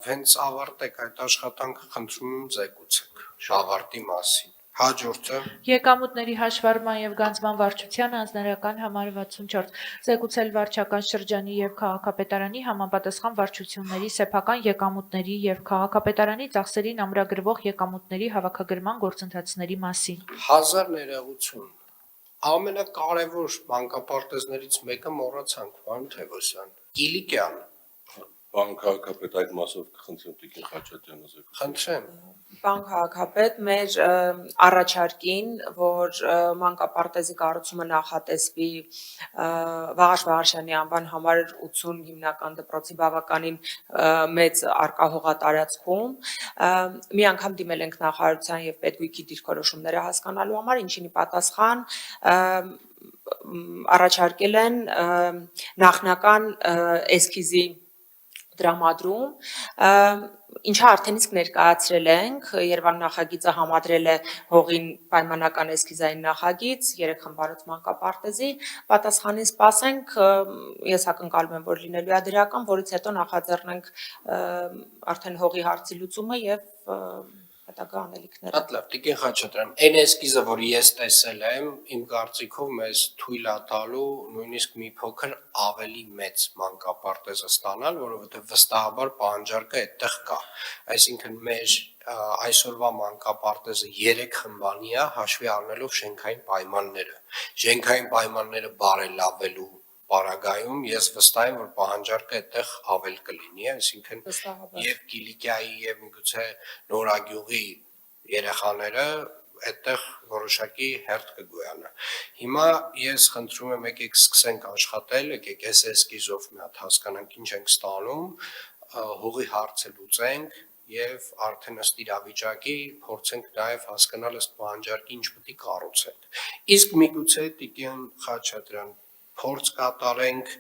հենց ավարտեք այդ աշխատանքը, խնդրում եմ զեկուցեք ավարտի մասին։ Հաջորդը Եկամուտների հաշվառման եւ գանձման վարչության անձնարարական համար 64 զեկուցել վարչական շրջանի եւ քաղաքապետարանի համապատասխան վարչությունների սեփական եկամուտների եւ քաղաքապետարանի ծախսերին ամրագրվող եկամուտների հավաքագրման գործընթացների մասին։ հազար ներողություն, ամենակարևոր մանկապարտեզներից մեկը մոռացանք, պարոն Թևոսյան, Կիլիկյան, Պարոն քաղաքապետ, այդ մասով կխնդրեմ Տիկին Խաչատրյանը զեկուցել։ խնդրեմ, Պարոն քաղաքապետ, մեր առաջարկին, որ մանկապարտեզի կառուցումը նախատեսվի Վաղարշ Վաղարշյանի անվան համար 80 հիմնական դպրոցի բավականին մեծ արկա հողատարածքում, մի անգամ դիմել ենք նախարարության եւ պետգույքի դիրքորոշումները հասկանալու համար, ինչին ի պատասխան առաջարկել են նախնական էսքիզի դրամադրում, ինչը արդեն իսկ ներկայացրել ենք, Երևան նախագիծը համադրել է հողին պայմանական էսքիզային նախագիծ, 3 խմբարոց մանկապարտեզի, պատասխանին սպասենք, ես ակնկալում եմ, որ լինելու է դրական, որից հետո նախաձեռնենք արդեն հողի հարցի լուծումը եւ հետագա անելիքները։ Շատ լավ, Տիկին Խաչատրյան, այն էսկիզը, որ ես տեսել եմ, իմ կարծիքով մեզ թույլ է տալու նույնիսկ մի փոքր ավելի մեծ մանկապարտեզը ստանալ, որովհետև վստահաբար պահանջարկը այդտեղ կա։ Այսինքն մեր այսօրվա մանկապարտեզը 3 խմբանի է, հաշվի առնելով շենքային պայմանները։ Շենքային պայմանները բարելավելու պարագայում ես վստահ եմ, որ պահանջարկը այդտեղ ավել կլինի, այսինքն եւ Կիլիկիայի եւ միգուցե Նորագյուղի երեխաները այդտեղ որոշակի հերթ կգոյանա։ Հիմա ես խնդրում եմ, եկեք սկսենք աշխատել, եկեք այս էսկիզով մի հատ հասկանանք ինչ ենք ստանում, հողի հարցը լուծենք եւ արդեն ըստ իրավիճակի փորձենք նաեւ հասկանալ ըստ պահանջարկի ինչ պետք է կառուցենք։ Իսկ միգուցե Տիկին Խաչատրյան փորձ կատարենք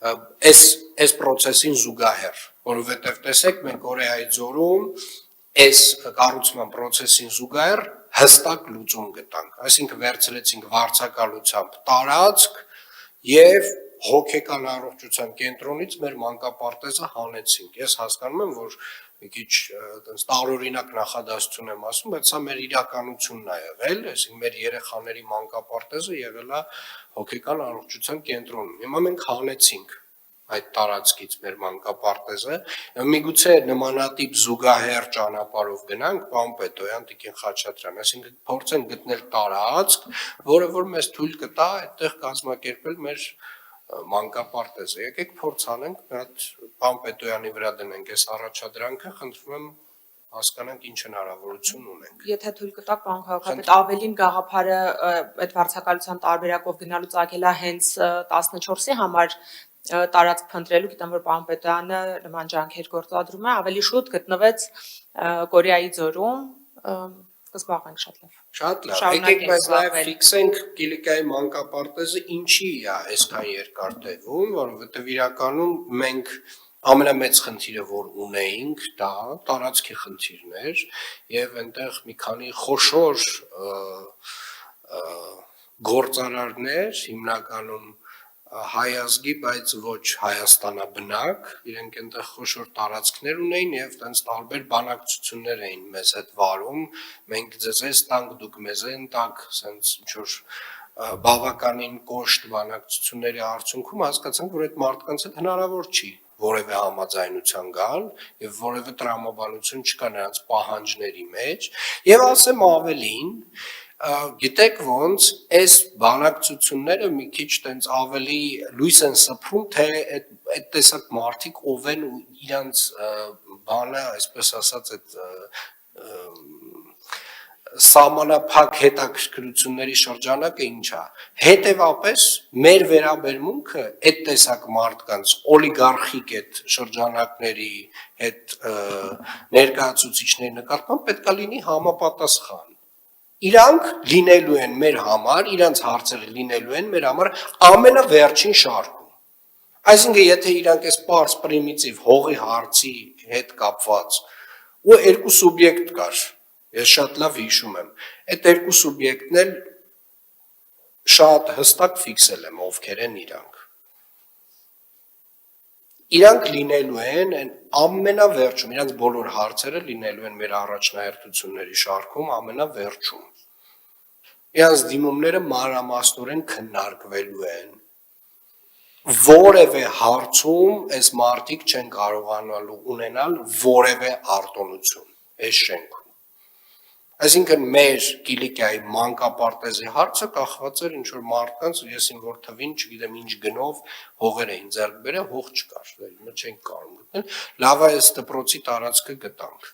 այս process-ին զուգահեռ, որովհետև տեսեք մենք Կորեայի ձորում այս կառուցման process-ին զուգահեռ հստակ լուծում գտանք, այսինքն վերցրեցինք վարձակալությամբ տարածք եւ հոգեկան առողջության կենտրոնից մեր մանկապարտեզը հանեցինք։ Ես հասկանում եմ, որ մի քիչ այտենց տարօրինակ նախադասություն եմ ասում, բայց սա մեր իրականությունն է եղել, այսինքն մեր երեխաների մանկապարտեզը եղել է հոգեկան առողջության կենտրոնում։ Հիմա մենք հանեցինք այդ տարածքից մեր մանկապարտեզը, միգուցե նմանատիպ զուգահեռ ճանապարհով գնանք, պարոն Պետոյան, Տիկին Խաչատրյան, այսինքն փորձենք գտնել տարածք, որը որ մեզ թույլ կտա այդտեղ կազմակերպել մեր մանկապարտեզը։ Եկեք փորձ անենք, մի հատ պարոն Պետոյանի վրա դնենք այս առաջադրանքը, խնդրում եմ հասկանանք ինչ հնարավորություն ունենք։ Եթե թույլ կտաք, պարոն քաղաքապետ, ավելին գաղափարը այդ վարձակալության տարբերակով գնալուց ակելա հենց 14-ի համար տարածք փնտրելու, գիտեմ, որ պարոն Պետոյանը նման ջանքեր գործադրում է, ավելի շուտ գտնվեց Կորեայի ձորում, կզբաղվենք շատ լավ։ Շատ լավ, եկեք բայց նաև ֆիքսենք Կիլիկիայի մանկապարտեզը ինչի է այսքան երկար տևում, որովհետև իրականում մենք ամենամեծ խնդիրը, որ ունեինք, դա տարածքի խնդիրն էր եւ այնտեղ մի քանի խոշոր գործարարներ, հիմնականում հայազգի, բայց ոչ հայաստանաբնակ, իրենք այնտեղ խոշոր տարածքներ ունեին եւ տենց տարբեր բանակցություններ էին մեզ հետ վարում, մենք ձեզ տանք, դուք մեզ տանք, սենց ինչ որ բավականին կոշտ բանակցությունների արդյունքում հասկացանք, որ այդ մարդկանց հետ հնարավոր չի որևէ համաձայնության գալ եւ որևէ տրամաբանություն չկա նրանց պահանջների մեջ եւ ասեմ ավելին, գիտեք ոնց այս բանակցությունները մի քիչ տենց ավելի լույս են սփռում, թե այդ տեսակ մարդիկ ով են ու իրանց բանը, այսպես ասած, այդ սահմանափակ հետաքրքրությունների շրջանակը ինչ է։ Հետևապես մեր վերաբերմունքը այդ տեսակ մարդկանց օլիգարխիկ այդ շրջանակների այդ ներկայացուցիչների նկատմամբ պետք է լինի համապատասխան։ Իրանք լինելու են մեր համար, իրանց հարցերը լինելու են մեր համար ամենավերջին շարքում։ Այսինքն եթե իրանք այս պարզ պրիմիտիվ հողի հարցի հետ կապված ու երկու սուբյեկտ կար, ես շատ լավ հիշում եմ, այդ երկու սուբյեկտն էլ շատ հստակ ֆիքսել եմ ովքեր են իրանք։ իրանք լինելու են այն ամենավերջում, իրանք բոլոր հարցերը լինելու են մեր առաջնահերթությունների շարքում ամենավերջում։ Իրանք դիմումները մանրամասնորեն քննարկվելու են։ Որևէ հարցում այս մարդիկ չեն կարողանալու ունենալ որևէ արտոնություն այս շենքում։ Այսինքն մեր Կիլիկիայի մանկապարտեզի հարցը կախված էր ինչ-որ մարդկանց, եսին որ թվին, չգիտեմ ինչ գնով հողեր էին ձեռք բերել, հող չկար, դեռ չենք կարող գտնել, լավ է այս դպրոցի տարածքը գտանք։